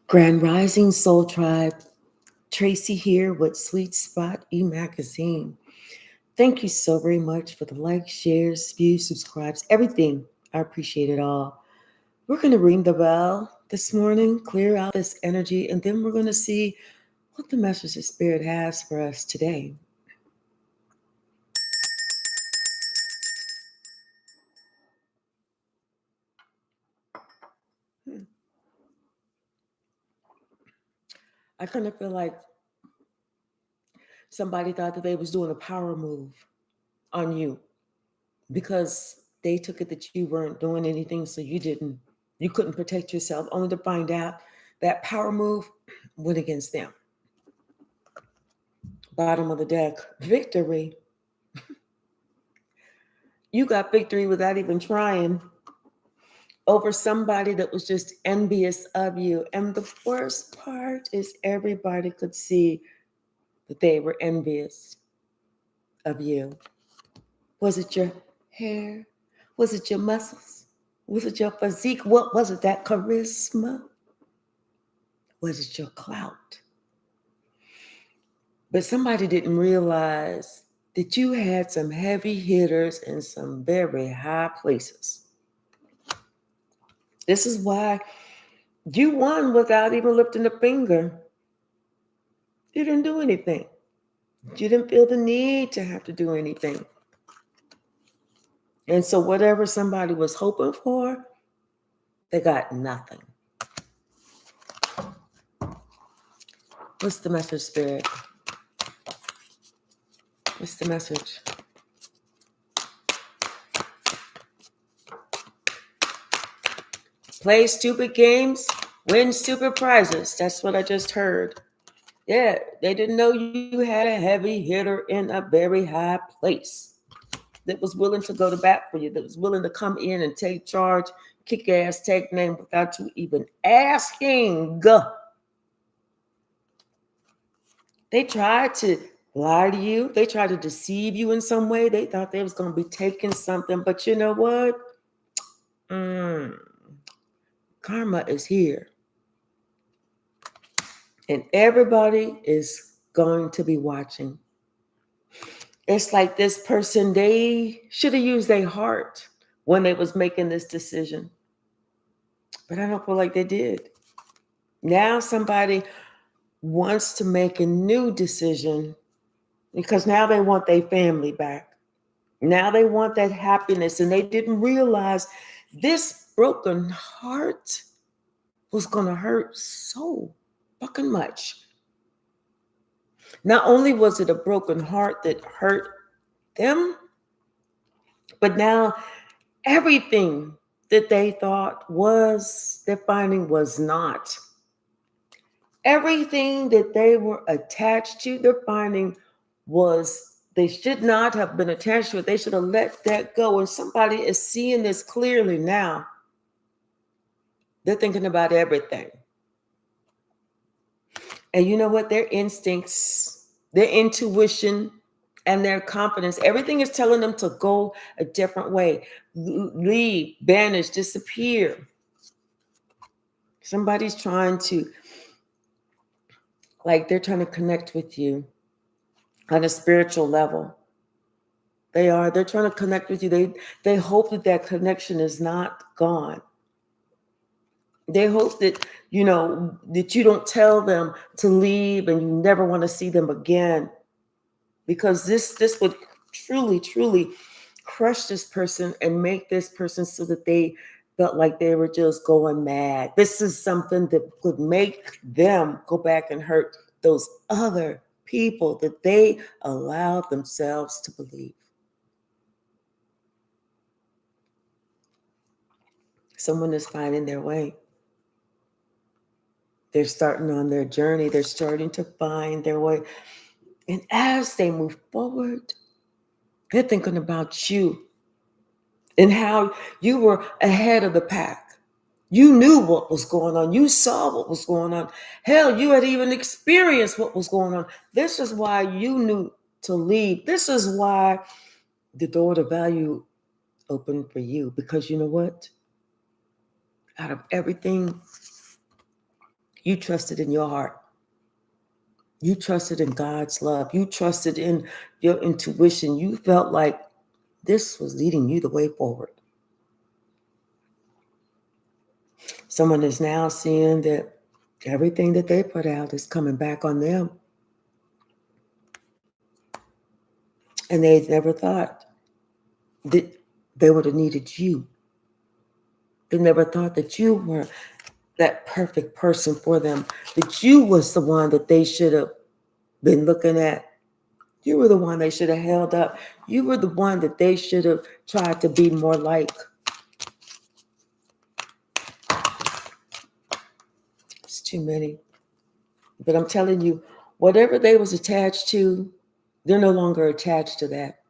Grand Rising Soul Tribe, Tracy here with Sweet Spot e-magazine. Thank you so very much for the likes, shares, views, subscribes, everything. I appreciate it all. We're going to ring the bell this morning, clear out this energy, and then we're going to see what the message of Spirit has for us today. I kind of feel like somebody thought that they was doing a power move on you because they took it that you weren't doing anything, so you couldn't protect yourself, only to find out that power move went against them. Bottom of the deck, victory. You got victory without even trying over somebody that was just envious of you. And the worst part is everybody could see that they were envious of you. Was it your hair? Was it your muscles? Was it your physique? What was it? That charisma? Was it your clout? But somebody didn't realize that you had some heavy hitters in some very high places. This is why you won without even lifting a finger. You didn't do anything. You didn't feel the need to have to do anything. And so whatever somebody was hoping for, they got nothing. What's the message, Spirit? What's the message? Play stupid games, win stupid prizes. That's what I just heard. Yeah, they didn't know you had a heavy hitter in a very high place that was willing to go to bat for you, that was willing to come in and take charge, kick ass, take name without you even asking. They tried to lie to you. They tried to deceive you in some way. They thought they was going to be taking something, but you know what? Karma is here. And everybody is going to be watching. It's like this person, they should have used their heart when they was making this decision. But I don't feel like they did. Now somebody wants to make a new decision because now they want their family back. Now they want that happiness, and they didn't realize this broken heart was going to hurt so fucking much. Not only was it a broken heart that hurt them, but now everything that they thought was their finding was not. Everything that they were attached to, their finding was they should not have been attached to it. They should have let that go. And somebody is seeing this clearly now. They're thinking about everything. And you know what? Their instincts, their intuition, and their confidence, everything is telling them to go a different way. Leave, banish, disappear. Somebody's trying to, they're trying to connect with you on a spiritual level. They're trying to connect with you. They hope that that connection is not gone. They hope that, that you don't tell them to leave and you never want to see them again. Because this would truly, truly crush this person and make this person so that they felt like they were just going mad. This is something that could make them go back and hurt those other people that they allowed themselves to believe. Someone is finding their way. They're starting on their journey. They're starting to find their way. And as they move forward, they're thinking about you and how you were ahead of the pack. You knew what was going on. You saw what was going on. Hell, you had even experienced what was going on. This is why you knew to leave. This is why the door to value opened for you. Because you know what? out of everything you trusted in your heart. You trusted in God's love. You trusted in your intuition. You felt like this was leading you the way forward. Someone is now seeing that everything that they put out is coming back on them. And they never thought that they would have needed you. They never thought that you were that perfect person for them, that you was the one that they should have been looking at. You were the one they should have held up. You were the one that they should have tried to be more like. It's too many. But I'm telling you, whatever they was attached to, they're no longer attached to that.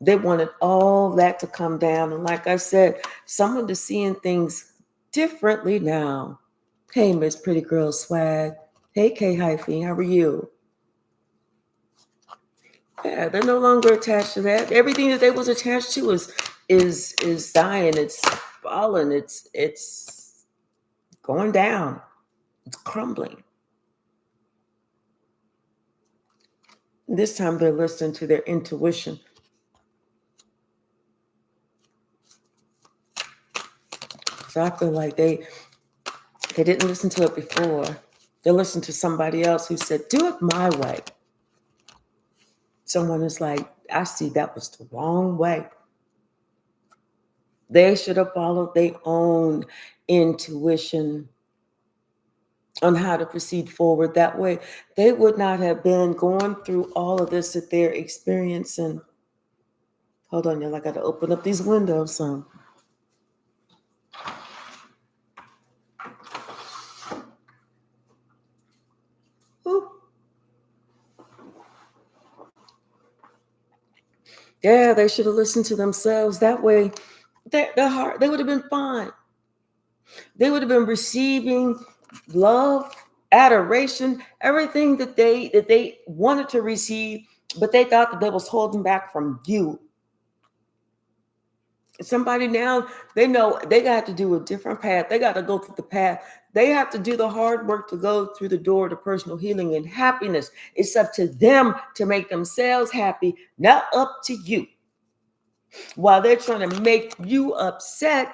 They wanted all that to come down. And like I said, someone is seeing things differently now. Hey, Miss Pretty Girl Swag. Hey, K Hyphy, how are you? Yeah, they're no longer attached to that. Everything that they was attached to is dying. It's falling. It's going down. It's crumbling. This time they're listening to their intuition. So I feel like they didn't listen to it before. They listened to somebody else who said, do it my way. Someone is like, I see that was the wrong way. They should have followed their own intuition on how to proceed forward. That way, they would not have been going through all of this that they're experiencing. Hold on, y'all. I got to open up these windows some. Ooh. Yeah, they should have listened to themselves. That way, their heart, they would have been fine. They would have been receiving love, adoration, everything that they wanted to receive, but they thought that they was holding back from you. Somebody now, they know they got to do a different path. They got to go through the path. They have to do the hard work to go through the door to personal healing and happiness. It's up to them to make themselves happy, not up to you. While they're trying to make you upset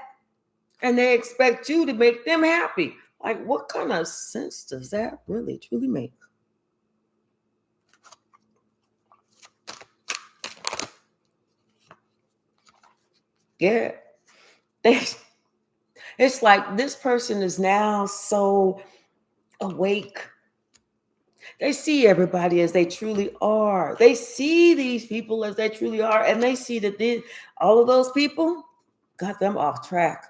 and they expect you to make them happy. Like, what kind of sense does that really truly make? Yeah. It's like this person is now so awake. They see everybody as they truly are. They see these people as they truly are. And they see that all of those people got them off track,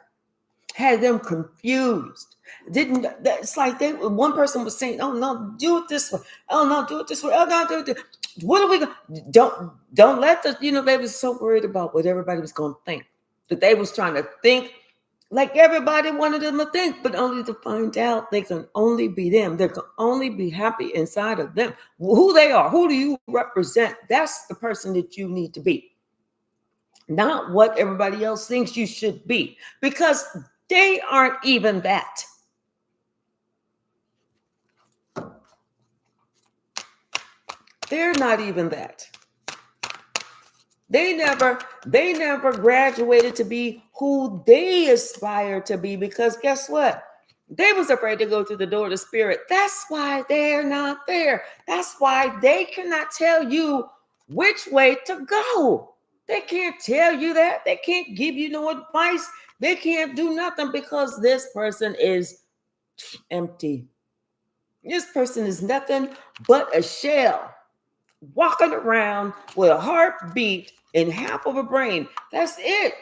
had them confused. It's like one person was saying, oh no, do it this way. Oh no, do it this way. Oh no, do it. What are we going? Don't let they was so worried about what everybody was going to think, that they was trying to think like everybody wanted them to think, but only to find out they can only be them. They can only be happy inside of them. Who they are, who do you represent? That's the person that you need to be. Not what everybody else thinks you should be, because they aren't even that. They're not even that. They never graduated to be who they aspire to be, because guess what? They was afraid to go through the door of the spirit. That's why they're not there. That's why they cannot tell you which way to go. They can't tell you that. They can't give you no advice. They can't do nothing, because this person is empty. This person is nothing but a shell, walking around with a heartbeat and half of a brain. That's it.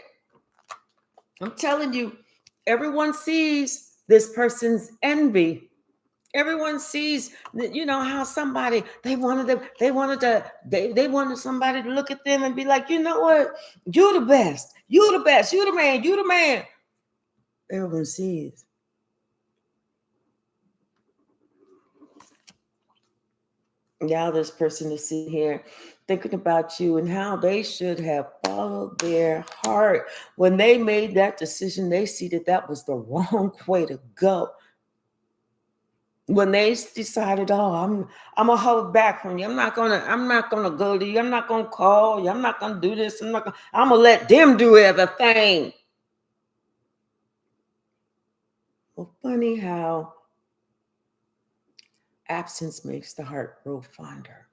I'm telling you, everyone sees this person's envy. Everyone sees that, how somebody, they wanted somebody to look at them and be like, you know what? You're the best. You're the best. You're the man. You're the man. Everyone sees. Now this person is sitting here thinking about you and how they should have followed their heart. When they made that decision, they see that that was the wrong way to go. When they decided, oh, I'm gonna hold back from you. I'm not gonna go to you. I'm not gonna call you. I'm not gonna do this. I'm gonna let them do everything. Well, funny how absence makes the heart grow fonder.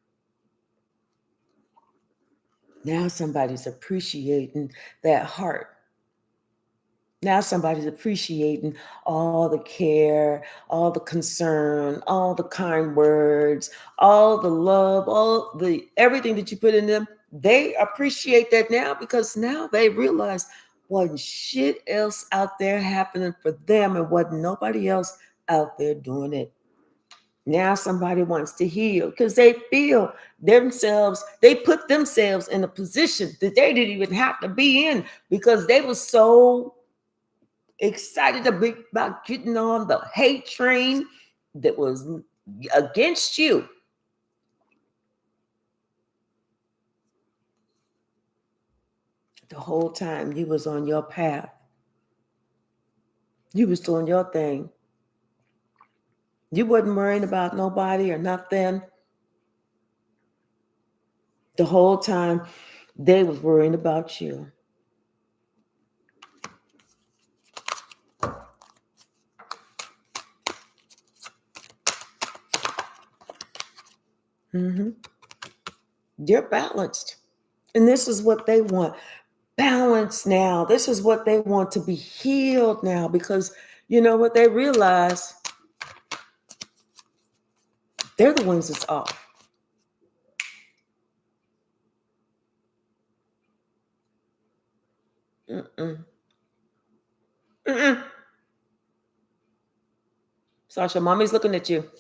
Now somebody's appreciating that heart. Now somebody's appreciating all the care, all the concern, all the kind words, all the love, all the everything that you put in them. They appreciate that now because now they realize wasn't shit else out there happening for them and wasn't nobody else out there doing it. Now somebody wants to heal because they feel themselves, they put themselves in a position that they didn't even have to be in because they were so excited about getting on the hate train that was against you. The whole time you was on your path. You was doing your thing. You wasn't worrying about nobody or nothing. The whole time they was worrying about you. Mm-hmm. You're balanced. And this is what they want. Balance now. This is what they want to be healed now because you know what they realize? They're the ones that's off. Mm-mm. Mm-mm. Sasha, mommy's looking at you.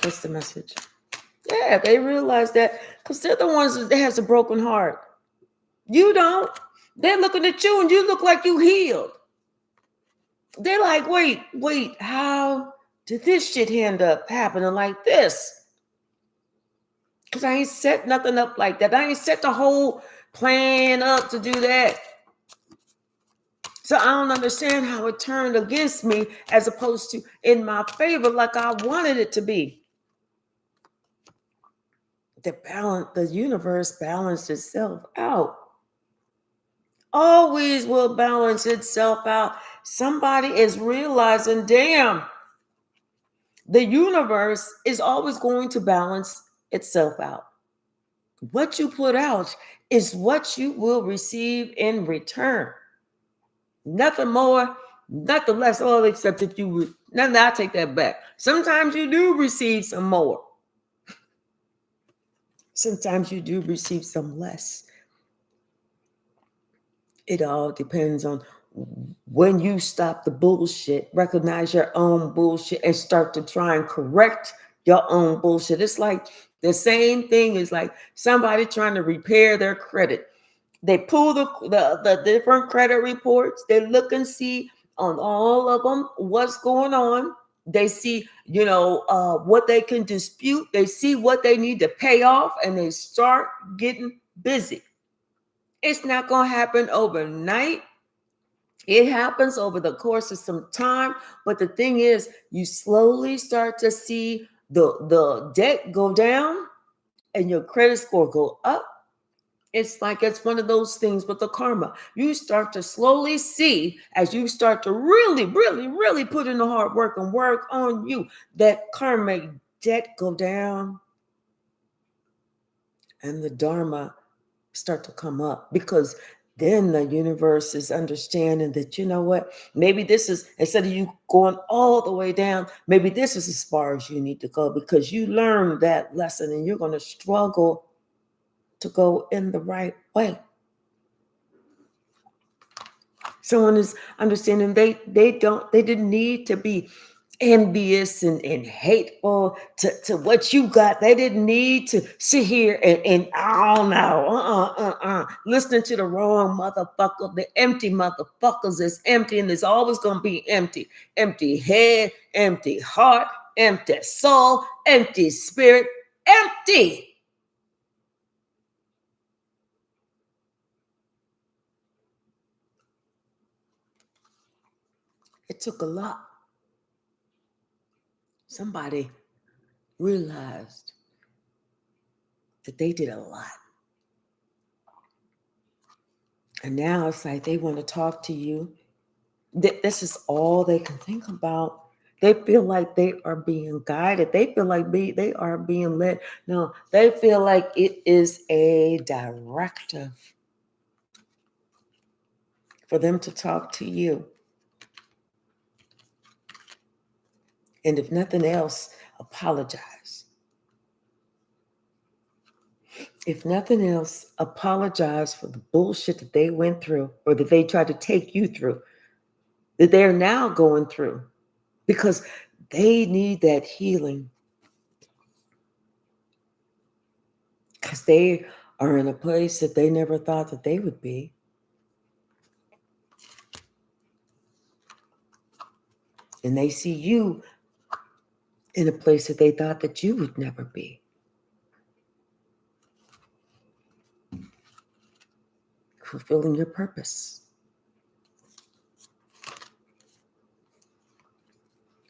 What's the message? Yeah, they realize that because they're the ones that has a broken heart. You don't. They're looking at you and you look like you healed. They're like, wait, how did this shit end up happening like this? Because I ain't set nothing up like that. I ain't set the whole plan up to do that. So I don't understand how it turned against me as opposed to in my favor like I wanted it to be. The universe balanced itself out. Always will balance itself out. Somebody is realizing, damn, the universe is always going to balance itself out. What you put out is what you will receive in return. Nothing more, nothing less, all except if you, no, I take that back. Sometimes you do receive some more. Sometimes you do receive some less. It all depends on when you stop the bullshit, recognize your own bullshit, and start to try and correct your own bullshit. It's like the same thing is like somebody trying to repair their credit. They pull the different credit reports. They look and see on all of them what's going on. They see, what they can dispute. They see what they need to pay off, and they start getting busy. It's not going to happen overnight. It happens over the course of some time. But the thing is, you slowly start to see the debt go down and your credit score go up. It's like it's one of those things with the karma. You start to slowly see as you start to really, really, really put in the hard work and work on you, that karmic debt go down and the dharma start to come up, because then the universe is understanding that, you know what, maybe this is, instead of you going all the way down, maybe this is as far as you need to go because you learned that lesson and you're going to struggle to go in the right way. Someone is understanding they didn't need to be envious and hateful to what you got. They didn't need to sit here and I don't know, listening to the wrong motherfucker. The empty motherfuckers is empty, and it's always gonna be empty. Empty head, empty heart, empty soul, empty spirit. empty. It took a lot. Somebody realized that they did a lot. And now it's like they want to talk to you. This is all they can think about. They feel like they are being guided. They feel like they are being led. No, they feel like it is a directive for them to talk to you. And if nothing else, apologize. If nothing else, apologize for the bullshit that they went through or that they tried to take you through, that they're now going through, because they need that healing. Because they are in a place that they never thought that they would be. And they see you in a place that they thought that you would never be. Fulfilling your purpose.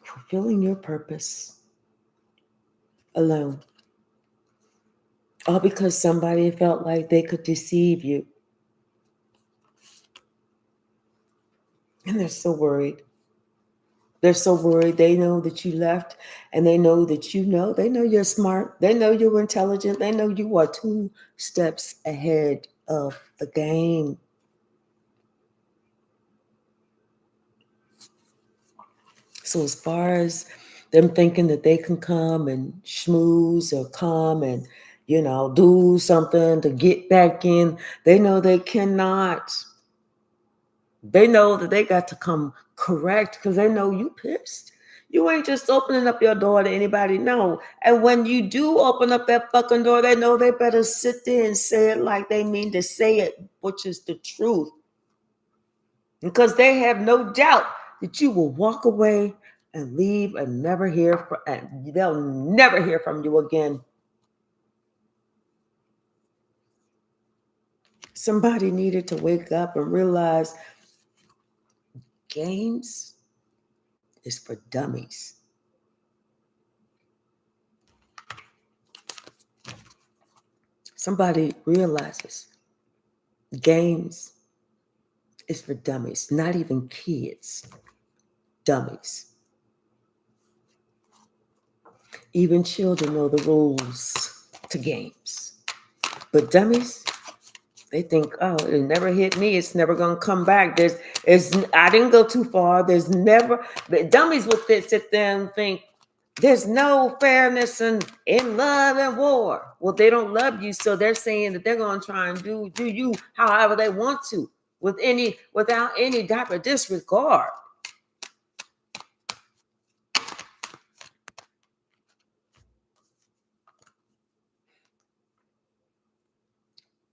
Fulfilling your purpose alone. All because somebody felt like they could deceive you. And they're so worried. They're so worried. They know that you left, and they know that you know. They know you're smart. They know you're intelligent. They know you are 2 steps ahead of the game. So as far as them thinking that they can come and schmooze or come and, do something to get back in, they know they cannot. They know that they got to come correct because they know you pissed. You ain't just opening up your door to anybody, no. And when you do open up that fucking door, they know they better sit there and say it like they mean to say it, which is the truth. Because they have no doubt that you will walk away and leave and never hear from, and they'll never hear from you again. Somebody needed to wake up and realize games is for dummies. Somebody realizes games is for dummies, not even kids, dummies. Even children know the rules to games. But dummies, they think, oh, it never hit me. It's never going to come back. I didn't go too far. The dummies will sit there and think, there's no fairness in love and war. Well, they don't love you, so they're saying that they're going to try and do you however they want to, without any type of disregard.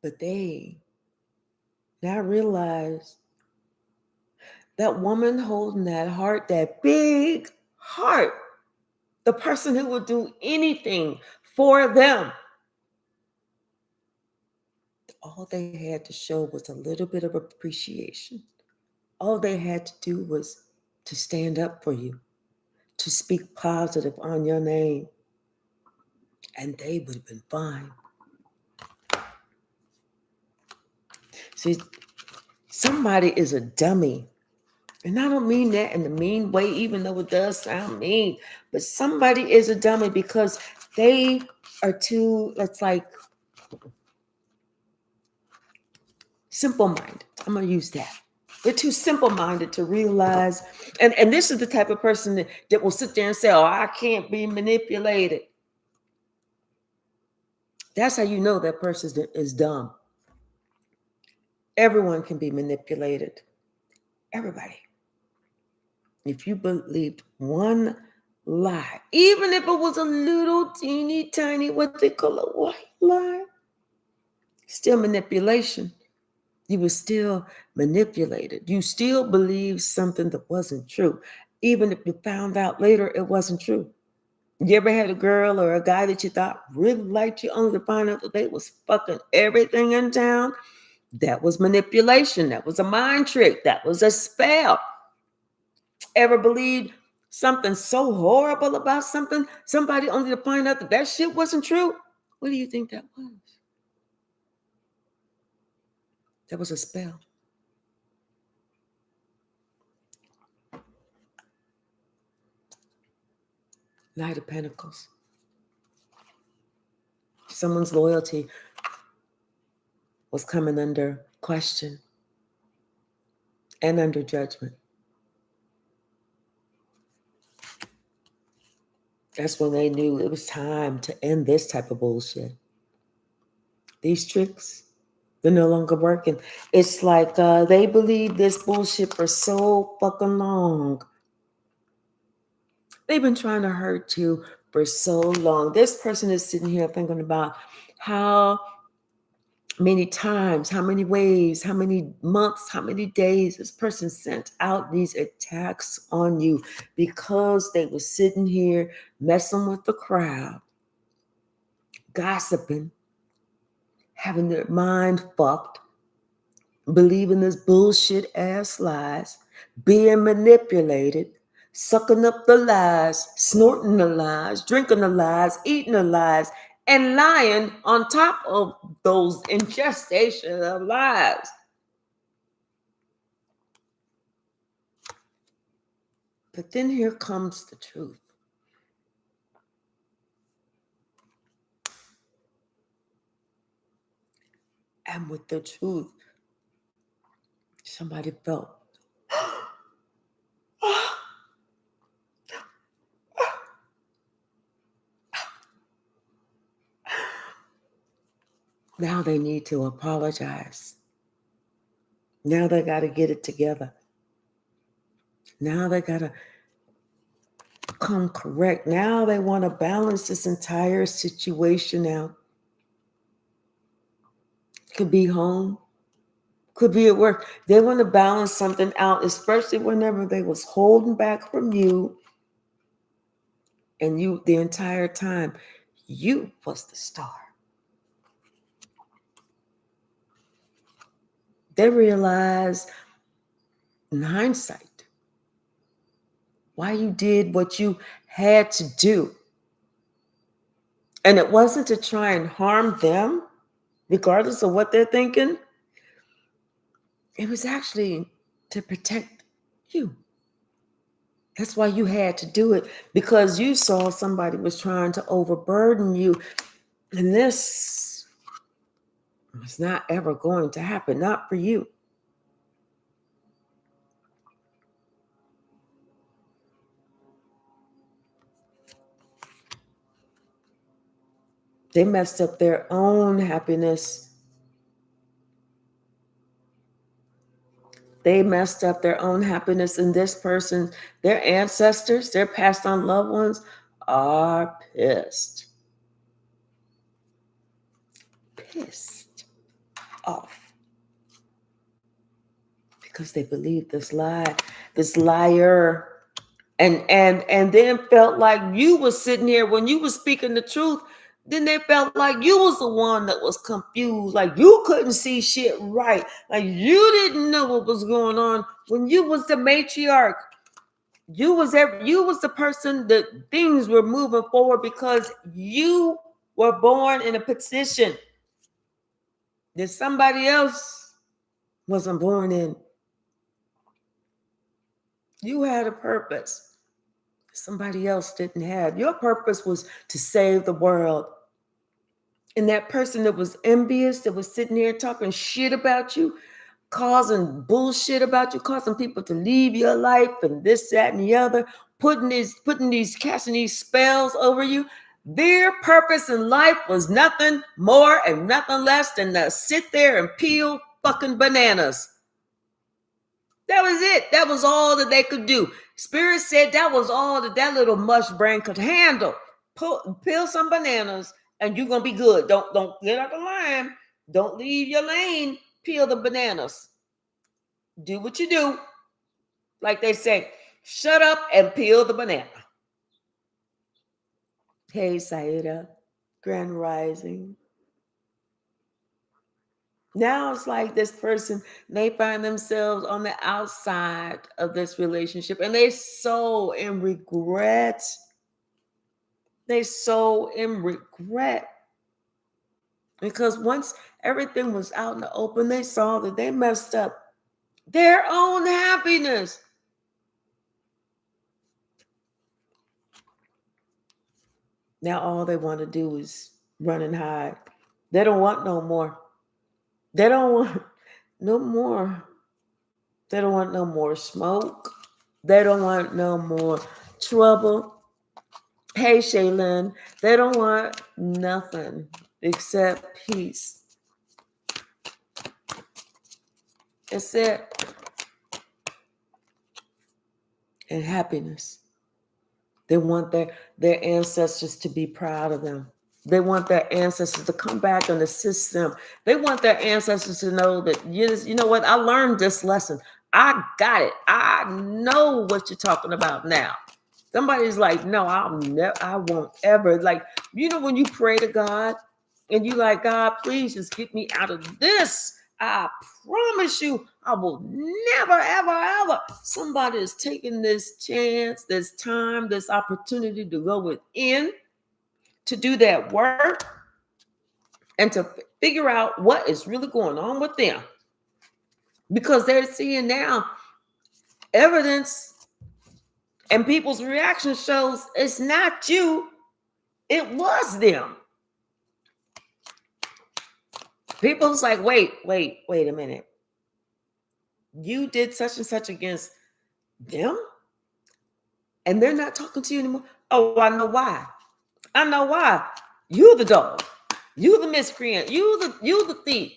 But they now realize that woman holding that heart, that big heart, the person who would do anything for them, all they had to show was a little bit of appreciation. All they had to do was to stand up for you, to speak positive on your name, and they would have been fine. See, somebody is a dummy. And I don't mean that in the mean way, even though it does sound mean. But somebody is a dummy because they are too, it's like, simple-minded. I'm going to use that. They're too simple-minded to realize. And this is the type of person that will sit there and say, oh, I can't be manipulated. That's how you know that person is dumb. Everyone can be manipulated. Everybody. If you believed one lie, even if it was a little teeny tiny, what they call a white lie, still manipulation. You were still manipulated. You still believed something that wasn't true, even if you found out later it wasn't true. You ever had a girl or a guy that you thought really liked you only to find out that they was fucking everything in town? That was manipulation. That was a mind trick. That was a spell. Ever believed something so horrible about somebody only to find out that that shit wasn't true? What do you think that was? That was a spell. Knight of Pentacles. Someone's loyalty was coming under question and under judgment. That's when they knew it was time to end this type of bullshit. These tricks, they're no longer working. It's like they believed this bullshit for so fucking long. They've been trying to hurt you for so long. This person is sitting here thinking about how many times, how many ways, how many months, how many days this person sent out these attacks on you because they were sitting here messing with the crowd, gossiping, having their mind fucked, believing this bullshit ass lies, being manipulated, sucking up the lies, snorting the lies, drinking the lies, eating the lies, and lying on top of those ingestion of lies. But then here comes the truth. And with the truth, somebody felt, now they need to apologize. Now they got to get it together. Now they got to come correct. Now they want to balance this entire situation out. Could be home, could be at work. They want to balance something out, especially whenever they was holding back from you, and you the entire time, you was the star. They realized in hindsight why you did what you had to do. And it wasn't to try and harm them, regardless of what they're thinking. It was actually to protect you. That's why you had to do it, because you saw somebody was trying to overburden you. And this was not ever going to happen, not for you. They messed up their own happiness. They messed up their own happiness, and this person, their ancestors, their passed on loved ones are pissed. Pissed off. Because they believed this lie, this liar, and then felt like you was sitting here when you was speaking the truth. Then they felt like you was the one that was confused, like you couldn't see shit right, like you didn't know what was going on when you was the matriarch. You was the person that things were moving forward because you were born in a position that somebody else wasn't born in. You had a purpose somebody else didn't have. Your purpose was to save the world. And that person that was envious, that was sitting there talking shit about you, causing bullshit about you, causing people to leave your life and this, that, and the other, casting these spells over you. Their purpose in life was nothing more and nothing less than to sit there and peel fucking bananas. That was it. That was all that they could do. Spirit said that was all that little mush brain could handle. Peel some bananas and you're going to be good. Don't get out the line. Don't leave your lane. Peel the bananas. Do what you do. Like they say, shut up and peel the banana. Hey, Saida. Grand Rising. Now it's like this person, they find themselves on the outside of this relationship and they so in regret. They so in regret because once everything was out in the open, they saw that they messed up their own happiness. Now all they want to do is run and hide. They don't want no more. They don't want no more. They don't want no more smoke. They don't want no more trouble. Hey, Shaylin, they don't want nothing except peace. That's it. And happiness. They want their ancestors to be proud of them. They want their ancestors to come back and assist them. They want their ancestors to know that, you know what, I learned this lesson. I got it. I know what you're talking about now. Somebody's like, no, I won't ever. Like, when you pray to God and you like, God, please just get me out of this. I promise you, I will never, ever, ever. Somebody is taking this chance, this time, this opportunity to go within, to do that work, and to figure out what is really going on with them. Because they're seeing now evidence and people's reaction shows it's not you, it was them. People's like, wait a minute. You did such and such against them? And they're not talking to you anymore? Oh, I know why. I know why. You the dog. You the miscreant. You the thief.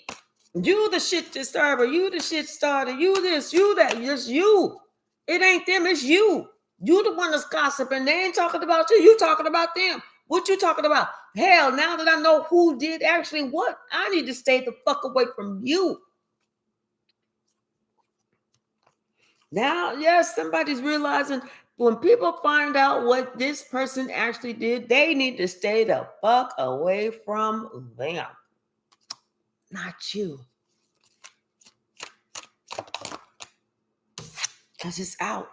You the shit disturber. You the shit starter. You this, you that. It's you. It ain't them, it's you. You the one that's gossiping. They ain't talking about you. You talking about them. What you talking about? Hell, now that I know who did actually what, I need to stay the fuck away from you. Now, yes, somebody's realizing when people find out what this person actually did, they need to stay the fuck away from them. Not you. Because it's out.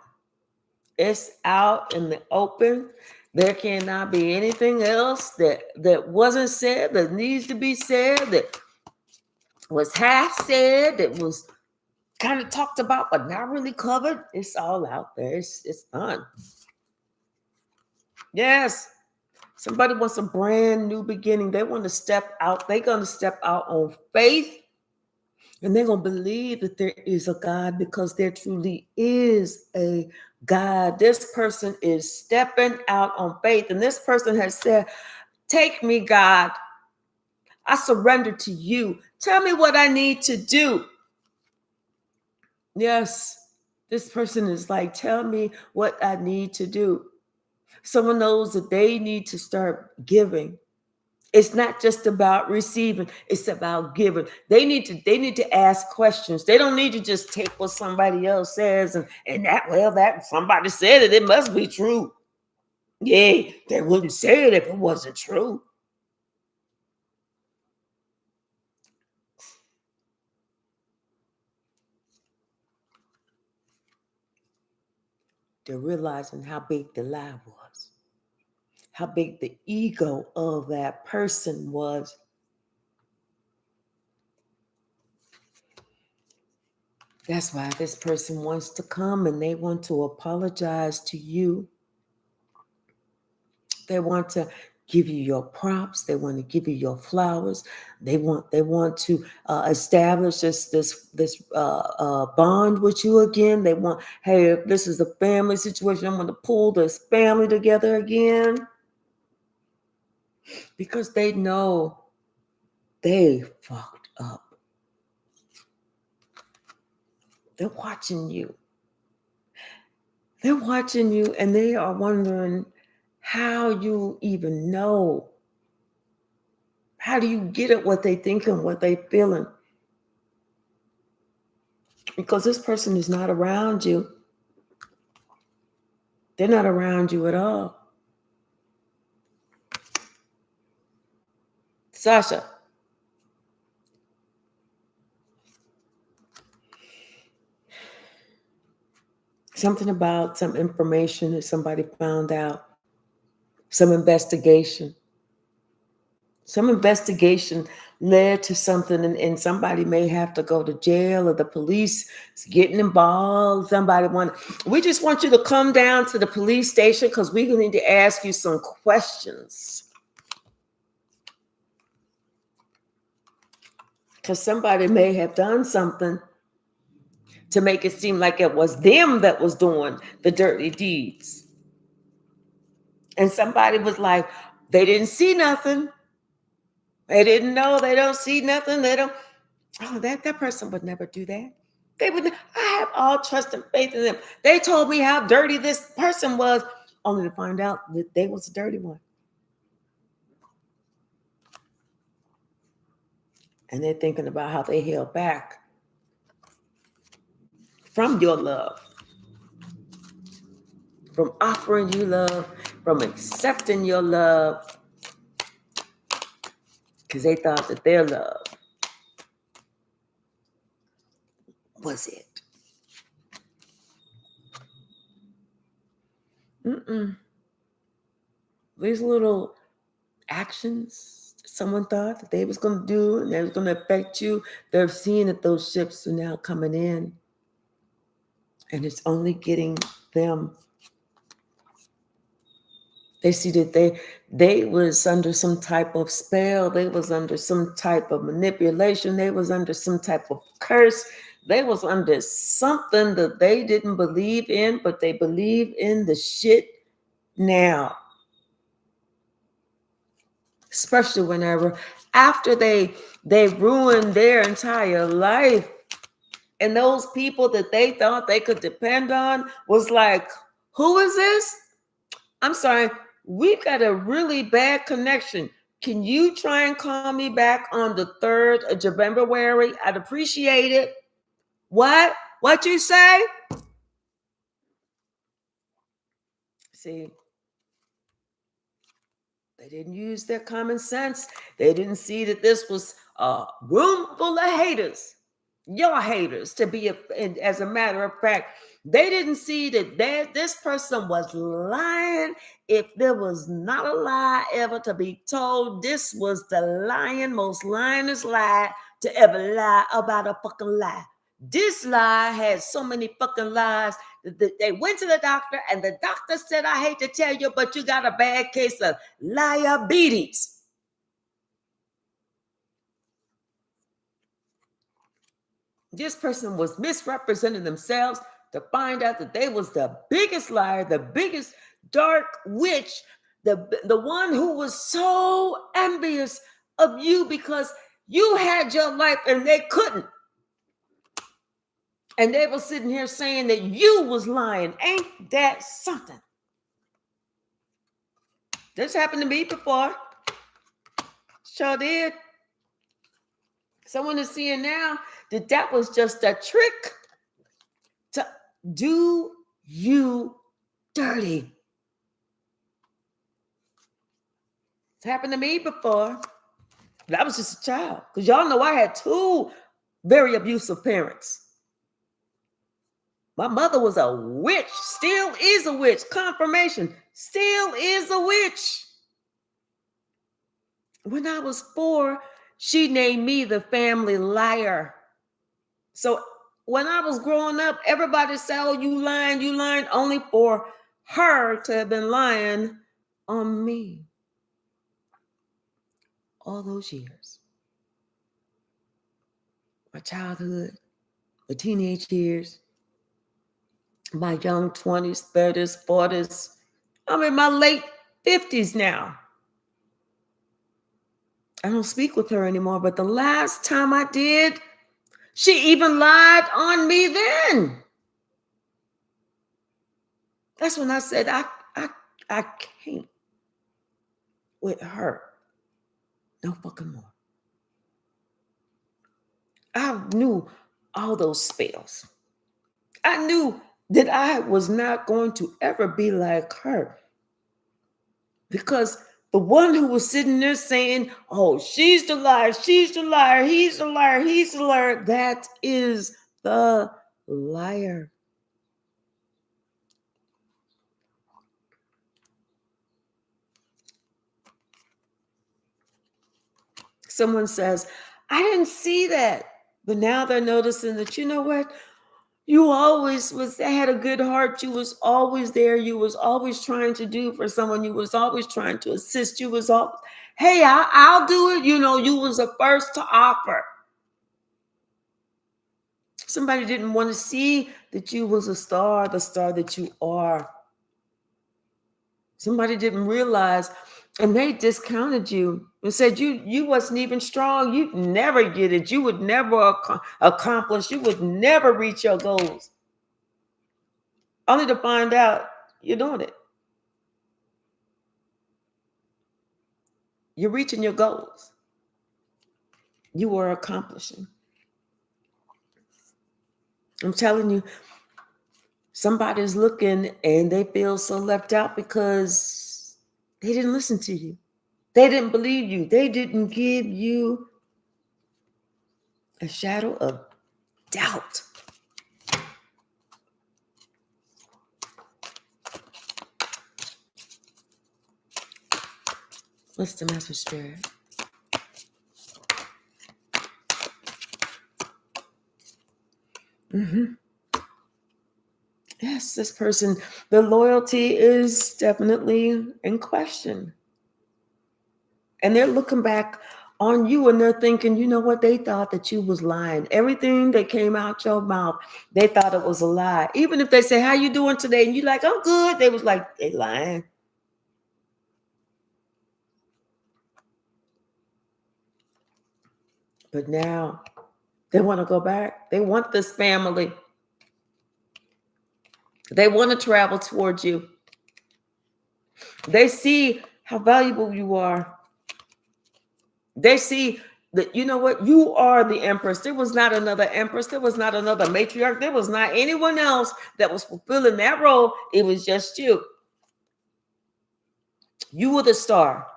It's out in the open. There cannot be anything else that wasn't said, that needs to be said, that was half said, that was kind of talked about but not really covered. It's all out there. It's done. Yes. Somebody wants a brand new beginning. They want to step out. They're going to step out on faith. And they're going to believe that there is a God because there truly is a God. This person is stepping out on faith. And this person has said, take me, God. I surrender to you. Tell me what I need to do. Yes, this person is like, tell me what I need to do. Someone knows that they need to start giving. It's not just about receiving, it's about giving. They need to ask questions. They don't need to just take what somebody else says and that somebody said it must be true. Yeah, they wouldn't say it if it wasn't true. They're realizing how big the lie was, how big the ego of that person was. That's why this person wants to come and they want to apologize to you. They want to give you your props. They want to give you your flowers. They want to establish this bond with you again. They want, hey, if this is a family situation, I'm going to pull this family together again because they know they fucked up. They're watching you. They're watching you, and they are wondering how you even know. How do you get at what they thinking, what they feeling? Because this person is not around you. They're not around you at all. Sasha, something about some information that somebody found out, some investigation. Some investigation led to something, and somebody may have to go to jail, or the police is getting involved. We just want you to come down to the police station because we need to ask you some questions. Because somebody may have done something to make it seem like it was them that was doing the dirty deeds. And somebody was like, they didn't see nothing. They didn't know. They don't see nothing. They don't. Oh, that person would never do that. They would. I have all trust and faith in them. They told me how dirty this person was, only to find out that they was a dirty one. And they're thinking about how they held back from your love, from offering you love, from accepting your love, because they thought that their love was it. These little actions someone thought that they was going to do and they was going to affect you, they're seeing that those ships are now coming in, and it's only getting them. They see that they was under some type of spell. They was under some type of manipulation. They was under some type of curse. They was under something that they didn't believe in, but they believe in the shit now. Especially whenever after they ruined their entire life, and those people that they thought they could depend on was like, who is this? I'm sorry, we've got a really bad connection. Can you try and call me back on the 3rd of January? I'd appreciate it. What you say? See, they didn't use their common sense. They didn't see that this was a room full of haters. Your haters, to be as a matter of fact. They didn't see that this person was lying. If there was not a lie ever to be told, this was the most lyingest lie to ever lie about a fucking lie. This lie had so many fucking lies that they went to the doctor, and the doctor said, I hate to tell you, but you got a bad case of diabetes. This person was misrepresenting themselves to find out that they was the biggest liar, the biggest dark witch, the one who was so envious of you because you had your life and they couldn't. And they were sitting here saying that you was lying. Ain't that something? This happened to me before. Sure did. Someone is seeing now that was just a trick to do you dirty. It's happened to me before. But I was just a child. Because y'all know I had 2 very abusive parents. My mother was a witch, still is a witch. Confirmation, still is a witch. When I was 4, she named me the family liar. So when I was growing up, everybody said, oh, you lying, only for her to have been lying on me all those years. My childhood, my teenage years, my young 20s, 30s, 40s. I'm in my late 50s now. I don't speak with her anymore, but the last time I did, she even lied on me then. That's when I said, I can't with her. No fucking more. I knew all those spells. I knew that I was not going to ever be like her because The one who was sitting there saying, oh, she's the liar, she's the liar, he's the liar, he's the liar. That is the liar. Someone says, I didn't see that. But now they're noticing that, you know what? You always had a good heart. You was always there. You was always trying to do for someone. You was always trying to assist. You was all, hey, I'll do it. You know, you was the first to offer. Somebody didn't want to see that you was the star that you are. Somebody didn't realize, and they discounted you and said you wasn't even strong. You'd never get it. You would never accomplish. You would never reach your goals. Only to find out you're doing it. You're reaching your goals. You are accomplishing. I'm telling you, somebody's looking and they feel so left out because they didn't listen to you. They didn't believe you. They didn't give you a shadow of doubt. What's the message, Spirit? Yes, this person, the loyalty is definitely in question. And they're looking back on you and they're thinking, you know what? They thought that you was lying. Everything that came out your mouth, they thought it was a lie. Even if they say, how you doing today? And you like, I'm good. They was like, they lying. But now they want to go back. They want this family. They want to travel towards you. They see how valuable you are. They see that, you know what? You are the empress. There was not another empress. There was not another matriarch. There was not anyone else that was fulfilling that role. It was just you. You were the star.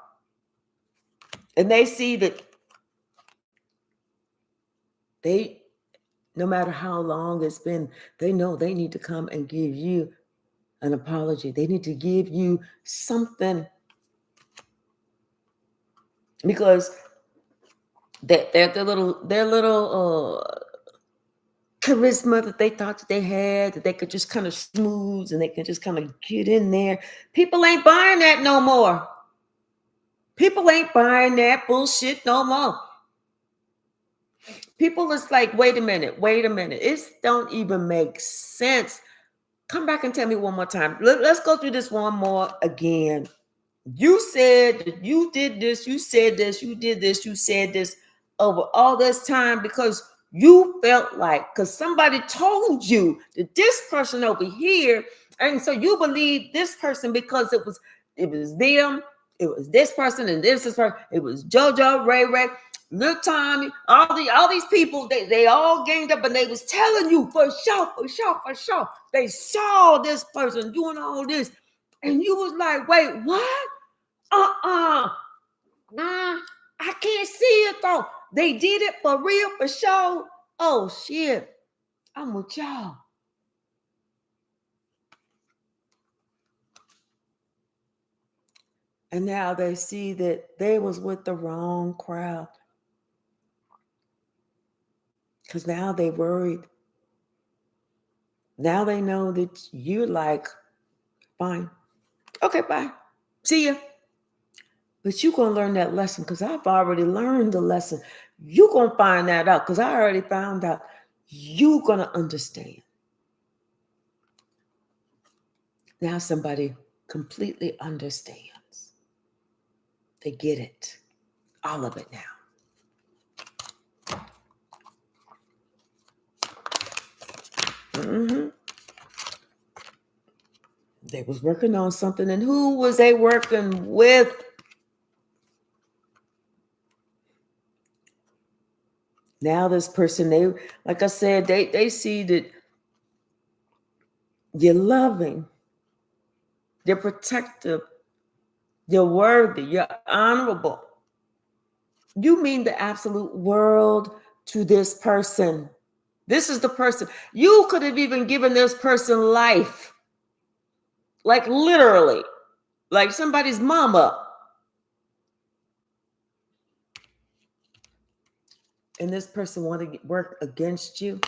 And they see that no matter how long it's been, they know they need to come and give you an apology. They need to give you something. Because their little charisma that they thought that they had, that they could just kind of smooth and they could just kind of get in there. People ain't buying that no more. People ain't buying that bullshit no more. People is like, wait a minute. It don't even make sense. Come back and tell me one more time. Let's go through this one more again. You said that you did this, you said this, you did this, you said this over all this time because you felt like, because somebody told you that this person over here, and so you believe this person because it was them, it was this person, and this person, it was JoJo, Ray, Little Tommy, all these people, they all ganged up and they was telling you for sure. They saw this person doing all this, and you was like, wait, what? Nah, I can't see it though. They did it for real, for sure. Oh shit, I'm with y'all. And now they see that they was with the wrong crowd. Because now they worried. Now they know that you're like, fine. Okay, bye. See ya. But you're going to learn that lesson because I've already learned the lesson. You're going to find that out because I already found out. You're going to understand. Now somebody completely understands. They get it. All of it now. They was working on something, and who was they working with? Now this person, they, like I said, they see that you're loving, you're protective, You're worthy. You're honorable. You mean the absolute world to this person. This is the person. You could have even given this person life. Like literally. Like somebody's mama. And this person wanted to work against you.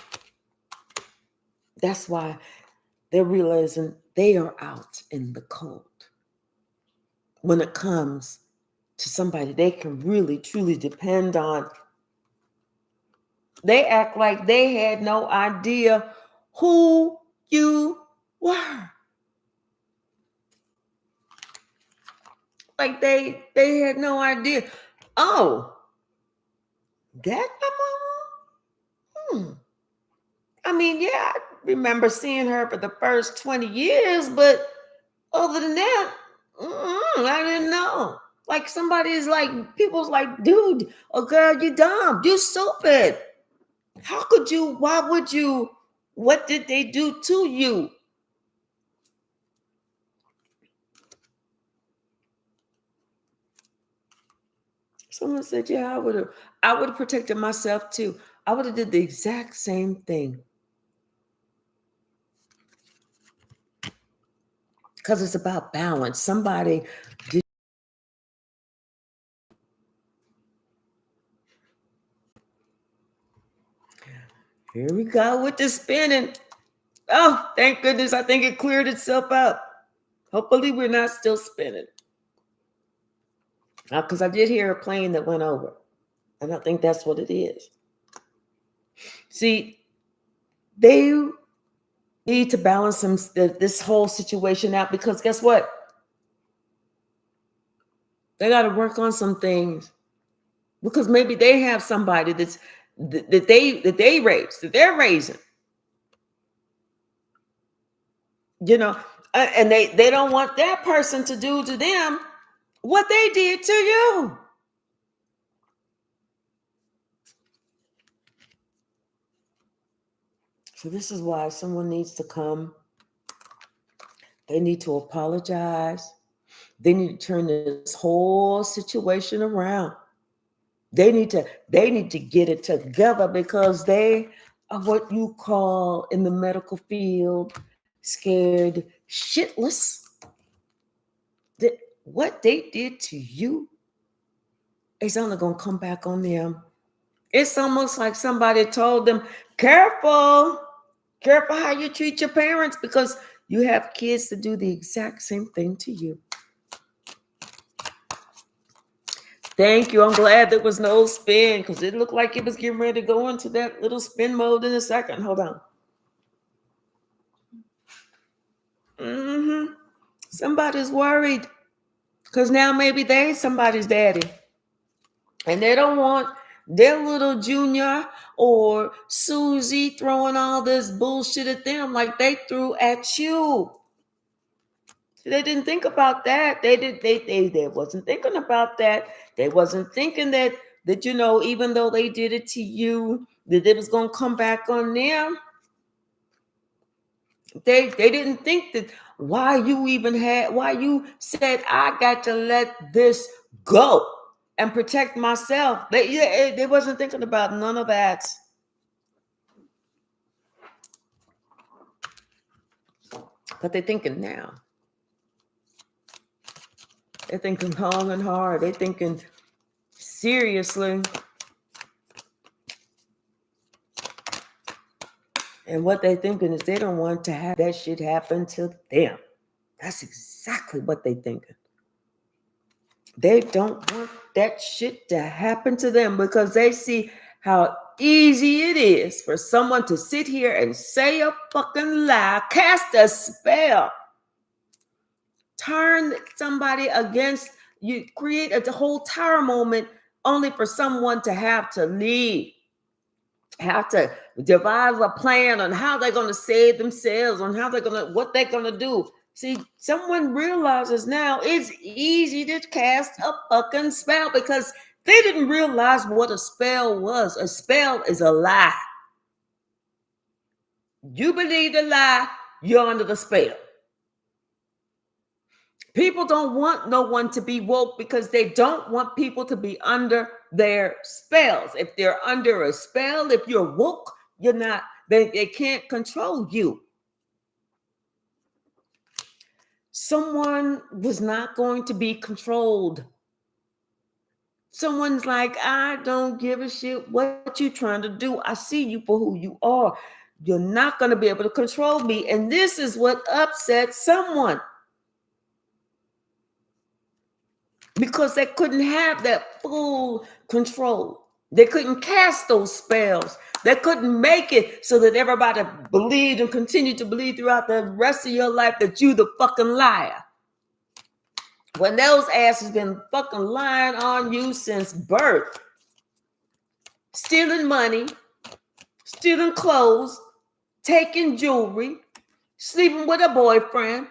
That's why they're realizing they are out in the cold. When it comes to somebody they can really, truly depend on, they act like they had no idea who you were. Like they had no idea. Oh, that my mama? I mean, yeah, I remember seeing her for the first 20 years, but other than that, I didn't know. Like somebody's like, people's like, dude, oh girl, you dumb, you stupid. How could you? Why would you? What did they do to you? Someone said, yeah, I would have protected myself too. I would have did the exact same thing. Because it's about balance. Somebody did. Here we go with the spinning. Oh, thank goodness. I think it cleared itself out. Hopefully we're not still spinning. Because I did hear a plane that went over. And I think that's what it is. See, they need to balance this whole situation out because guess what? They got to work on some things because maybe they have somebody that they're raising, you know, and they don't want that person to do to them what they did to you. So this is why someone needs to come. They need to apologize. They need to turn this whole situation around. They need to get it together because they are what you call in the medical field scared shitless. That what they did to you is only gonna come back on them. It's almost like somebody told them, careful how you treat your parents because you have kids to do the exact same thing to you. Thank you. I'm glad there was no spin because it looked like it was getting ready to go into that little spin mode in a second. Hold on. Somebody's worried because now maybe they somebody's daddy and they don't want their little Junior or Susie throwing all this bullshit at them like they threw at you. They didn't think about that. They wasn't thinking about that. They wasn't thinking that even though they did it to you, that it was gonna come back on them. They didn't think that why you said I got to let this go and protect myself. They wasn't thinking about none of that. But they're thinking now. They're thinking long and hard. They're thinking seriously. And what they're thinking is they don't want to have that shit happen to them. That's exactly what they're thinking. They don't want that shit to happen to them because they see how easy it is for someone to sit here and say a fucking lie, cast a spell, turn somebody against you, create a whole tower moment only for someone to have to leave. Have to devise a plan on how they're going to save themselves, on what they're going to do. See, someone realizes now it's easy to cast a fucking spell because they didn't realize what a spell was. A spell is a lie. You believe the lie, you're under the spell. People don't want no one to be woke because they don't want people to be under their spells. If they're under a spell, if you're woke, you're not, they can't control you. Someone was not going to be controlled. Someone's like, I don't give a shit what you trying to do. I see you for who you are. You're not going to be able to control me. And this is what upsets someone. Because they couldn't have that full control. They couldn't cast those spells. They couldn't make it so that everybody believed and continued to believe throughout the rest of your life that you the fucking liar. When those asses been fucking lying on you since birth. Stealing money, stealing clothes, taking jewelry, sleeping with a boyfriend,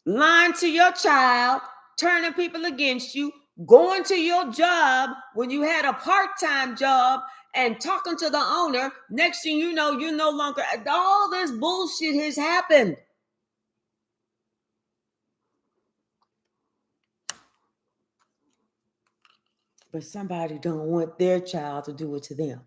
lying to your child, turning people against you, going to your job when you had a part-time job and talking to the owner. Next thing you know, you no longer, all this bullshit has happened. But somebody don't want their child to do it to them.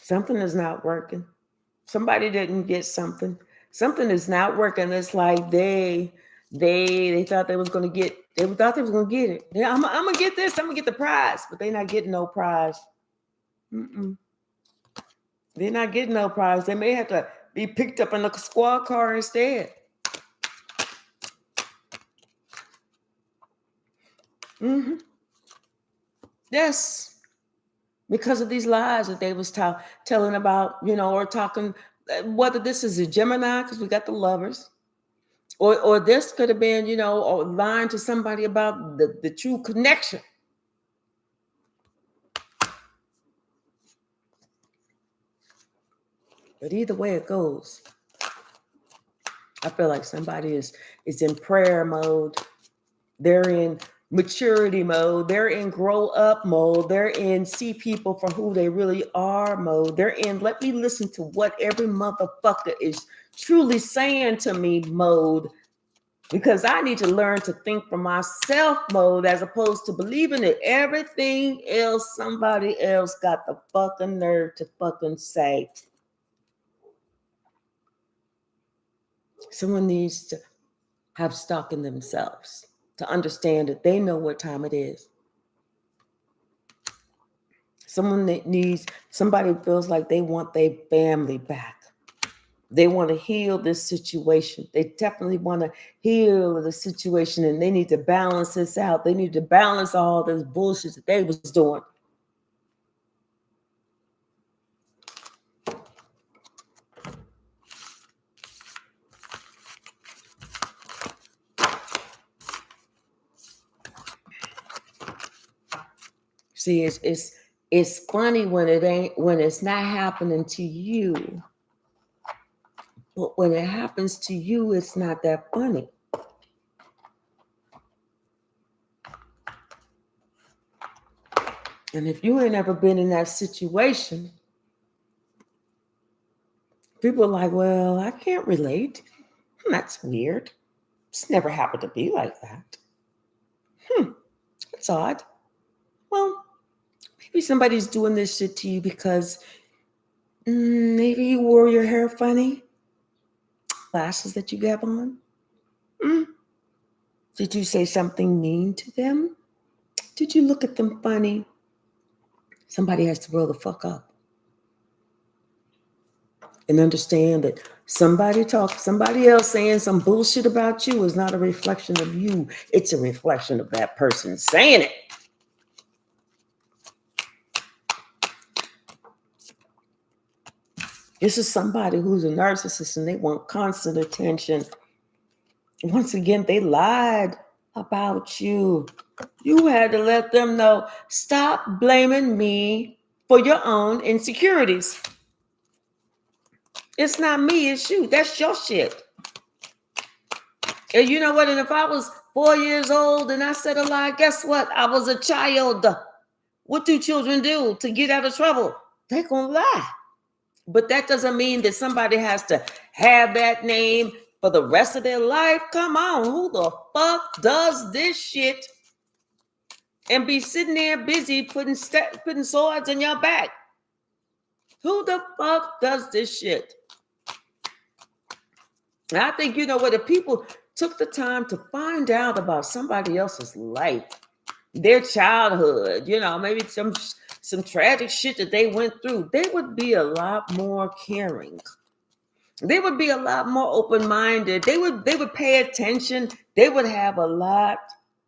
Something is not working. Somebody didn't get something. Something is not working. It's like they thought they was gonna get. They thought they was gonna get it. Yeah, I'm gonna get this. I'm gonna get the prize, but they're not getting no prize. They're not getting no prize. They may have to be picked up in a squad car instead. Yes, because of these lies that they was telling about, or talking. Whether this is a Gemini, because we got the lovers, or this could have been, or lying to somebody about the true connection. But either way it goes, I feel like somebody is in prayer mode. They're in maturity mode. They're in grow up mode. They're in see people for who they really are mode. They're in let me listen to what every motherfucker is truly saying to me mode. Because I need to learn to think for myself mode, as opposed to believing that everything else somebody else got the fucking nerve to fucking say. Someone needs to have stock in themselves to understand that they know what time it is. Someone that needs, somebody feels like they want their family back. They want to heal this situation. They definitely want to heal the situation, and they need to balance this out. They need to balance all this bullshit that they was doing. See, it's funny when it's not happening to you. But when it happens to you, it's not that funny. And if you ain't ever been in that situation, people are like, well, I can't relate. That's weird. It's never happened to be like that. That's odd. Well, maybe somebody's doing this shit to you because maybe you wore your hair funny. Glasses that you have on. Did you say something mean to them? Did you look at them funny? Somebody has to grow the fuck up and understand that somebody else saying some bullshit about you is not a reflection of you. It's a reflection of that person saying it. This is somebody who's a narcissist and they want constant attention. Once again, they lied about you. You had to let them know, stop blaming me for your own insecurities. It's not me, it's you. That's your shit. And you know what? And if I was 4 years old and I said a lie, guess what? I was a child. What do children do to get out of trouble? They're going to lie. But that doesn't mean that somebody has to have that name for the rest of their life. Come on, who the fuck does this shit and be sitting there busy putting swords in your back? Who the fuck does this shit? And I think, you know what, if people took the time to find out about somebody else's life, their childhood, you know, maybe some tragic shit that they went through, they would be a lot more caring. They would be a lot more open-minded. They would pay attention. They would have a lot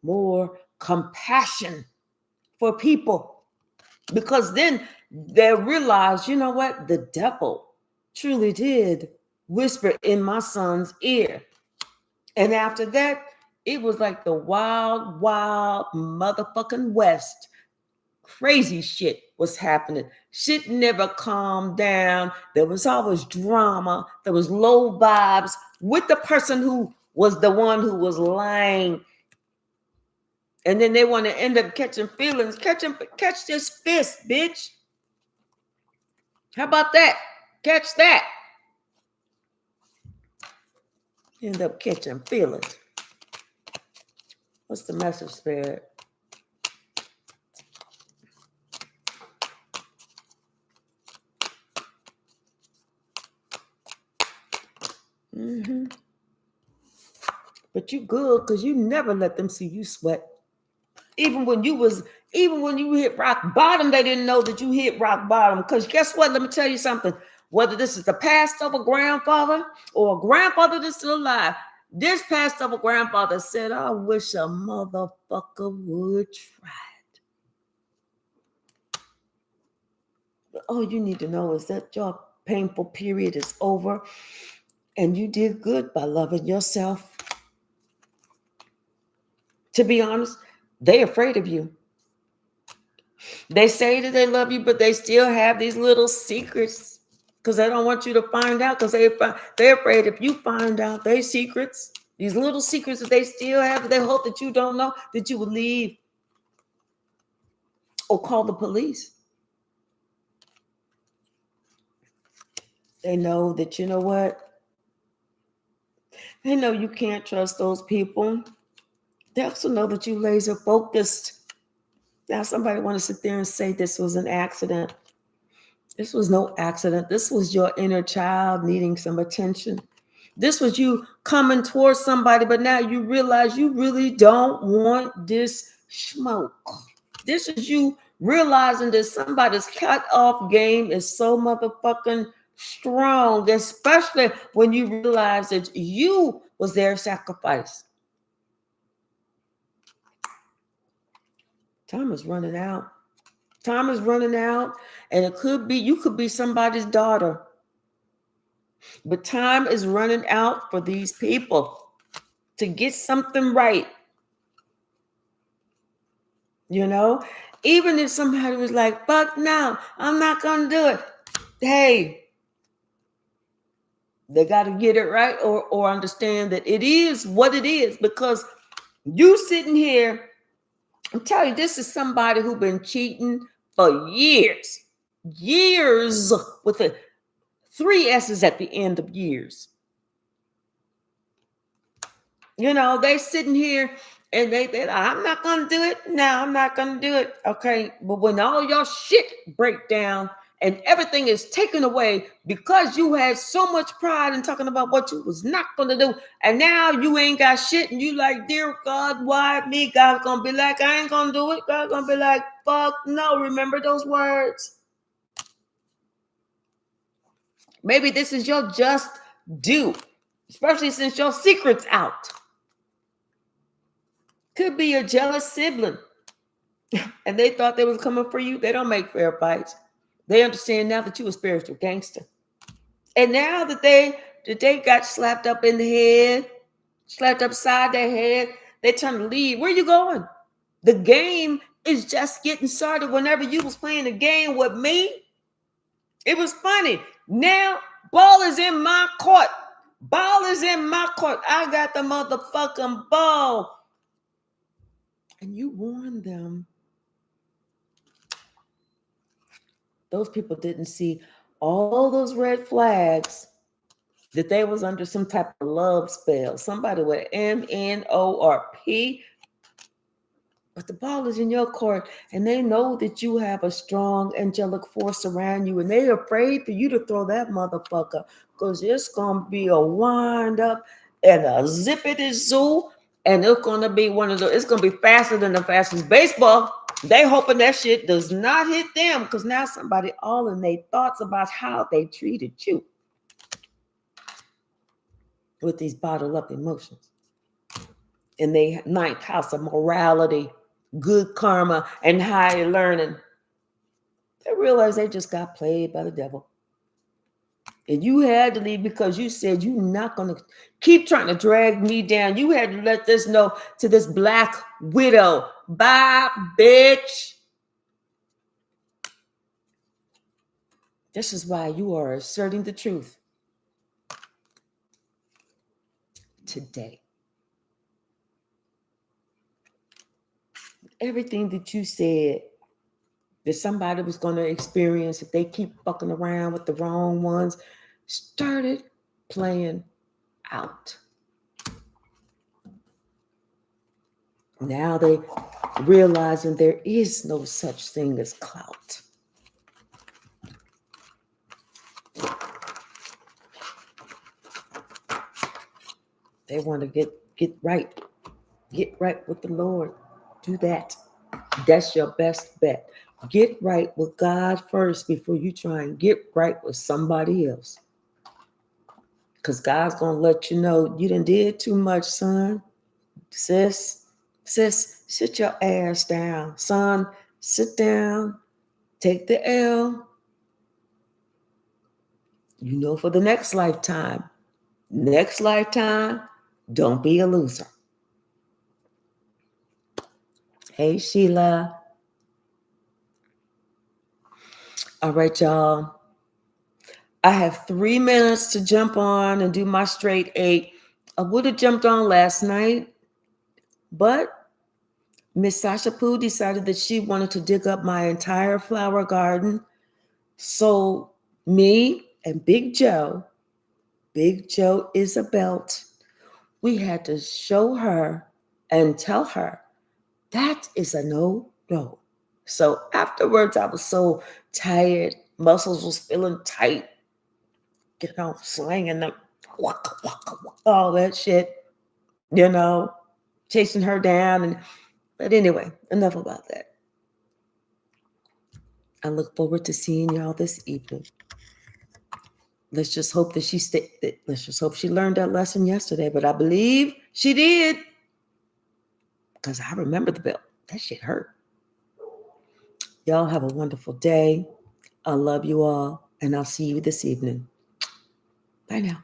more compassion for people, because then they'll realize, you know what, the devil truly did whisper in my son's ear. And after that, it was like the wild, wild motherfucking West. Crazy shit was happening. Shit never calmed down. There was always drama. There was low vibes with the person who was the one who was lying. And then they want to end up catching feelings. Catch this fist, bitch. How about that? Catch that. End up catching feelings. What's the message, Spirit? But you good, because you never let them see you sweat. Even when you hit rock bottom, they didn't know that you hit rock bottom. Because guess what? Let me tell you something. Whether this is the passed over grandfather or a grandfather that's still alive, this passed over grandfather said, I wish a motherfucker would try it. But all you need to know is that your painful period is over and you did good by loving yourself. To be honest, they're afraid of you. They say that they love you, but they still have these little secrets because they don't want you to find out, because they're afraid if you find out their secrets, these little secrets that they still have, they hope that you don't know, that you will leave or call the police. They know that, you know what? They know you can't trust those people. They also know that you laser focused. Now somebody want to sit there and say this was an accident. This was no accident. This was your inner child needing some attention. This was you coming towards somebody, but now you realize you really don't want this smoke. This is you realizing that somebody's cut-off game is so motherfucking strong, especially when you realize that you was their sacrifice. Time is running out. Time is running out, and you could be somebody's daughter. But time is running out for these people to get something right. You know, even if somebody was like, fuck no, I'm not going to do it. Hey, they got to get it right or understand that it is what it is, because you sitting here, I'm telling you, this is somebody who's been cheating for years with the 3 S's at the end of years. You know, they sitting here and they I'm not going to do it. No, I'm not going to do it. Okay. But when all your shit break down and everything is taken away because you had so much pride in talking about what you was not going to do, and now you ain't got shit, and you like, dear God, why me? God's going to be like, I ain't going to do it. God's going to be like, fuck no. Remember those words? Maybe this is your just due, especially since your secret's out. Could be a jealous sibling, and they thought they was coming for you. They don't make fair fights. They understand now that you a spiritual gangster. And now that they got slapped up in the head, slapped upside their head, they trying to leave. Where you going? The game is just getting started. Whenever you was playing a game with me, it was funny. Now, ball is in my court. Ball is in my court. I got the motherfucking ball. And you warned them. Those people didn't see all those red flags that they was under some type of love spell. Somebody with MNO or P. But the ball is in your court, and they know that you have a strong angelic force around you, and they're afraid for you to throw that motherfucker, because it's going to be a wind up and a zippity zoo, and it's going to be it's going to be faster than the fastest baseball. They hoping that shit does not hit them, because now somebody all in their thoughts about how they treated you with these bottled up emotions. In their ninth house of morality, good karma, and higher learning, they realized they just got played by the devil. And you had to leave because you said you're not going to keep trying to drag me down. You had to let this know to this black widow. Bye, bitch. This is why you are asserting the truth today. Everything that you said that somebody was going to experience if they keep fucking around with the wrong ones started playing out. Now they realizing there is no such thing as clout. They want to get right. Get right with the Lord. Do that. That's your best bet. Get right with God first before you try and get right with somebody else. Because God's going to let you know you done did too much, son. Sis, sit your ass down. Son, sit down. Take the L. You know, for the next lifetime. Next lifetime, don't be a loser. Hey, Sheila. All right, y'all. I have 3 minutes to jump on and do my straight 8. I would have jumped on last night, but Miss Sasha Pooh decided that she wanted to dig up my entire flower garden. So me and Big Joe is a belt. We had to show her and tell her that is a no. So afterwards, I was so tired. Muscles was feeling tight. Slinging them, all that shit, chasing her down. But anyway, enough about that. I look forward to seeing y'all this evening. Let's just hope that let's just hope she learned that lesson yesterday. But I believe she did, because I remember the bell. That shit hurt. Y'all have a wonderful day. I love you all, and I'll see you this evening. Bye now.